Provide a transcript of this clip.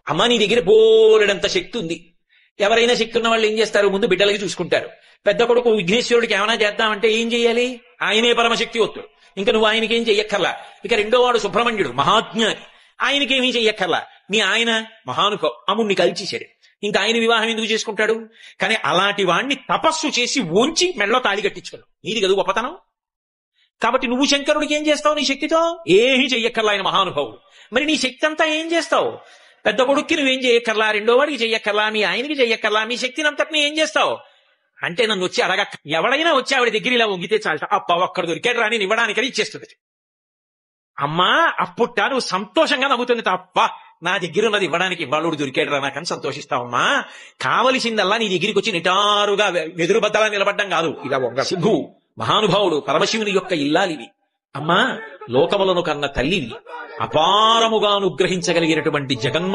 అమ్మ నీ దగ్గర బోలెడంత శక్తి ఉంది. ఎవరైనా శక్తి ఉన్న వాళ్ళు ఏం చేస్తారు, ముందు బిడ్డలకి చూసుకుంటారు. పెద్ద కొడుకు విఘ్నేశ్వరుడికి ఏమైనా చేద్దామంటే ఏం చెయ్యాలి, ఆయనే పరమశక్తివంతుడు, ఇంకా నువ్వు ఆయనకేం చెయ్యక్కర్లా. ఇక రెండో వాడు సుబ్రహ్మణ్యుడు మహాజ్ఞాని, ఆయనకేమీ చెయ్యక్కర్లా. మీ ఆయన మహానుభావ అముణ్ణి కలిచేశాడు, ఇంకా ఆయన వివాహం ఎందుకు చేసుకుంటాడు. కానీ అలాంటి వాణ్ణి తపస్సు చేసి ఓంచి మెడలో తాళి కట్టించుకోడు, నీది కదా గొప్పతనం. కాబట్టి నువ్వు శంకరుడికి ఏం చేస్తావు నీ శక్తితో, ఏమీ చెయ్యక్కర్లా, ఆయన మహానుభావుడు. మరి నీ శక్తి అంతా ఏం చేస్తావు, పెద్ద కొడుక్కి నువ్వేం చెయ్యక్కర్లా, రెండో వాడికి చెయ్యక్కర్లా, మీ ఆయనకి చెయ్యక్కర్లా, మీ శక్తిని అంతటిని ఏం చేస్తావు అంటే నన్ను వచ్చి అడగక్క. ఎవడైనా వచ్చి ఆవిడ దగ్గర ఇలా వంగితే చాలట, అప్ప ఒక్కడ దొరికాడు రాని ఇవ్వడానికని ఇచ్చేస్తుంది. అమ్మా అప్పుట్ట నువ్వు సంతోషంగా నవ్వుతుంది తప్ప, నా దగ్గర ఉన్నది ఇవ్వడానికి ఇవ్వాళుడు దొరికాడు రా నాకని సంతోషిస్తావమ్మా. కావలసిందల్లా నీ దగ్గరికి వచ్చి నిటారుగా వెదురు బద్దలా నిలబడ్డం కాదు. ఇలా వంగ శిభు మహానుభావుడు పరమశివుని యొక్క ఇల్లాలివి. అమ్మా లోకములను కన్న తల్లివి, అపారముగా అనుగ్రహించగలిగినటువంటి జగన్మా